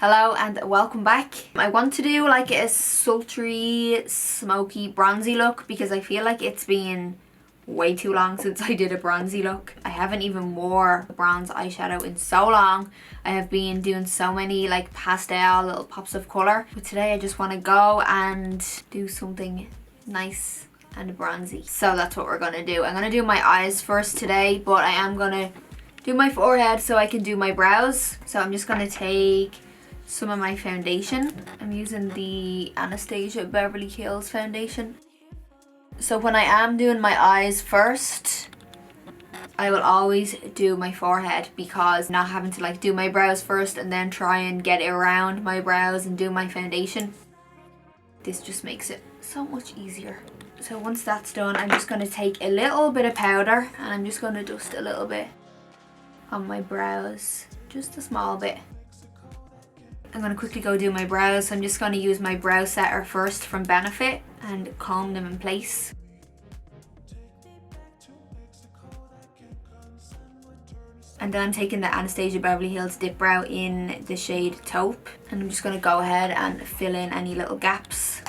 Hello and welcome back. I want to do like a sultry, smoky, bronzy look because I feel like it's been way too long since I did a bronzy look. I haven't even wore bronze eyeshadow in so long. I have been doing so many like pastel little pops of colour. But today I just want to go and do something nice and bronzy. So that's what we're going to do. I'm going to do my eyes first today, but I am going to do my forehead so I can do my brows. So I'm just going to take some of my foundation. I'm using the Anastasia Beverly Hills foundation. So when I am doing my eyes first, I will always do my forehead because not having to like do my brows first and then try and get around my brows and do my foundation. This just makes it so much easier. So once that's done, I'm just going to take a little bit of powder and I'm just going to dust a little bit on my brows, just a small bit. I'm going to quickly go do my brows. I'm just going to use my brow setter first from Benefit and comb them in place. And then I'm taking the Anastasia Beverly Hills Dip Brow in the shade Taupe. And I'm just going to go ahead and fill in any little gaps.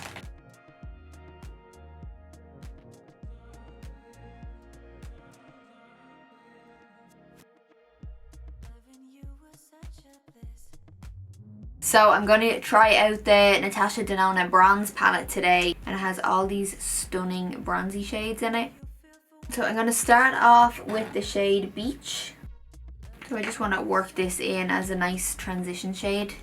So I'm going to try out the Natasha Denona bronze palette today, and it has all these stunning bronzy shades in it. So I'm going to start off with the shade Beach. So I just want to work this in as a nice transition shade.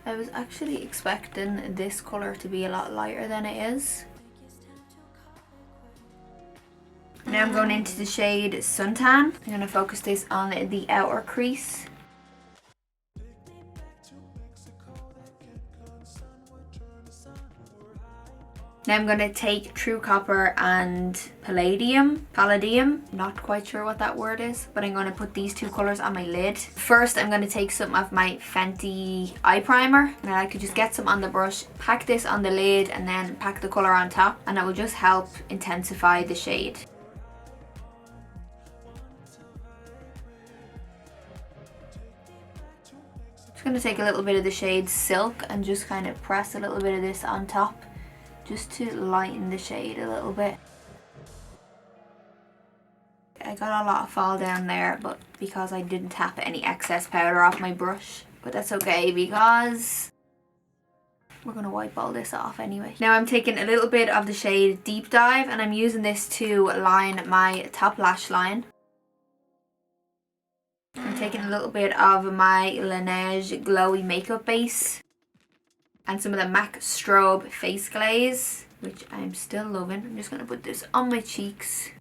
I was actually expecting this colour to be a lot lighter than it is. Now I'm going into the shade Suntan. I'm going to focus this on the outer crease. Now I'm going to take True Copper and Palladium, not quite sure what that word is, but I'm going to put these two colours on my lid. First I'm going to take some of my Fenty eye primer, and I could just get some on the brush, pack this on the lid and then pack the colour on top, and it will just help intensify the shade. Just going to take a little bit of the shade Silk and just kind of press a little bit of this on top just to lighten the shade a little bit. I got a lot of fall down there, but because I didn't tap any excess powder off my brush. But that's okay because we're going to wipe all this off anyway. Now I'm taking a little bit of the shade Deep Dive and I'm using this to line my top lash line. I'm taking a little bit of my Laneige glowy makeup base and some of the MAC Strobe face glaze, which I'm still loving. I'm just going to put this on my cheeks.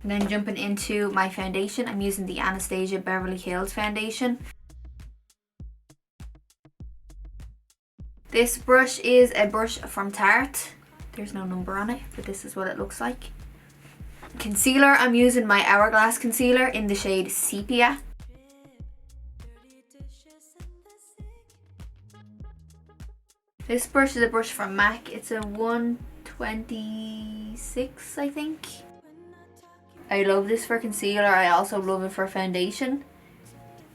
And then jumping into my foundation, I'm using the Anastasia Beverly Hills foundation. This brush is a brush from Tarte. There's no number on it, but this is what it looks like. Concealer, I'm using my Hourglass concealer in the shade Sepia. This brush is a brush from MAC. It's a 126, I think. I love this for concealer. I also love it for foundation.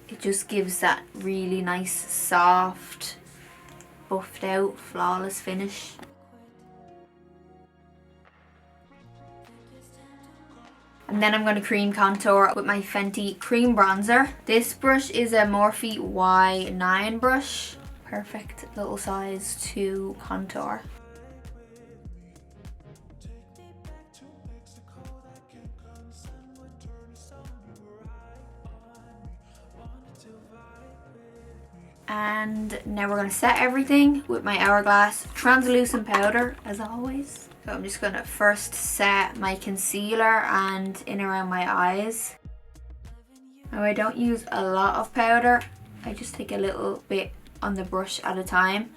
It just gives that really nice, soft, buffed out, flawless finish. And then I'm going to cream contour with my Fenty cream bronzer. This brush is a Morphe Y9 brush. Perfect little size to contour. And now we're going to set everything with my Hourglass translucent powder as always. So I'm just going to first set my concealer and in around my eyes. Now I don't use a lot of powder, I just take a little bit on the brush at a time.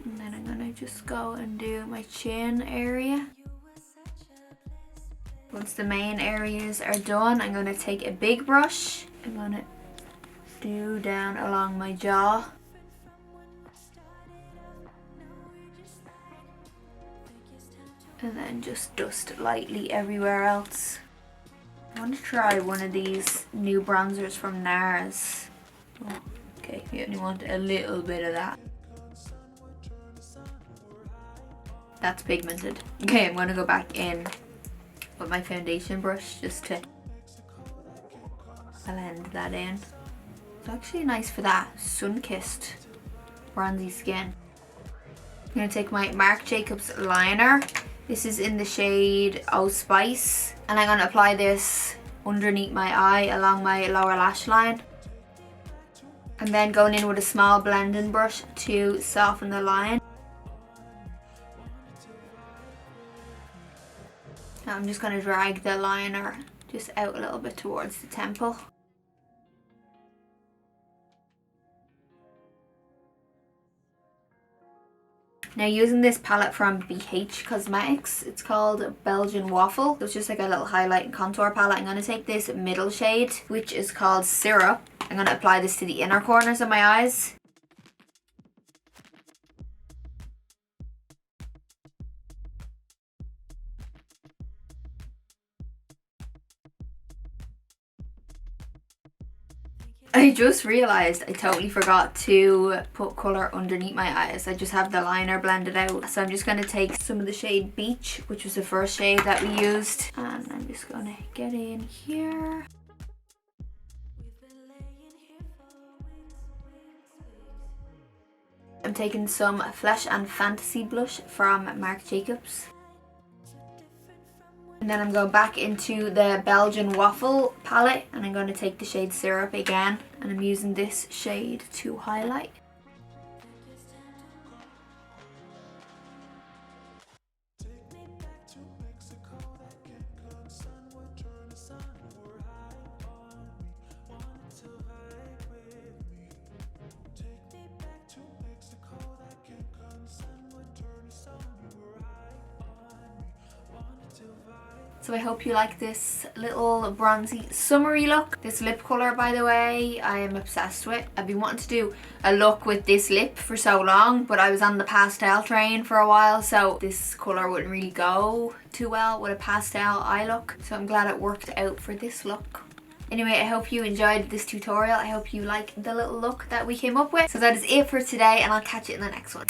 And then I'm going to just go and do my chin area. Once the main areas are done, I'm going to take a big brush. I'm going to do down along my jaw. And then just dust lightly everywhere else. I want to try one of these new bronzers from NARS. Oh, okay, you only want a little bit of that. That's pigmented. Okay, I'm going to go back in with my foundation brush just to blend that in. It's actually nice for that sun-kissed bronzy skin. I'm going to take my Marc Jacobs liner. This is in the shade Oh Spice. And I'm going to apply this underneath my eye along my lower lash line. And then going in with a small blending brush to soften the line. Now I'm just going to drag the liner just out a little bit towards the temple. Now using this palette from BH Cosmetics, it's called Belgian Waffle. So it's just like a little highlight and contour palette. I'm going to take this middle shade, which is called Syrup. I'm going to apply this to the inner corners of my eyes. I just realised I totally forgot to put colour underneath my eyes. I just have the liner blended out. So I'm just going to take some of the shade Beach, which was the first shade that we used. And I'm just going to get in here. I'm taking some Flesh and Fantasy blush from Marc Jacobs. And then I'm going back into the Belgian Waffle palette and I'm going to take the shade Syrup again, and I'm using this shade to highlight. So I hope you like this little bronzy summery look. This lip colour, by the way, I am obsessed with. I've been wanting to do a look with this lip for so long, but I was on the pastel train for a while, so this colour wouldn't really go too well with a pastel eye look. So I'm glad it worked out for this look. Anyway, I hope you enjoyed this tutorial. I hope you like the little look that we came up with. So that is it for today, and I'll catch you in the next one.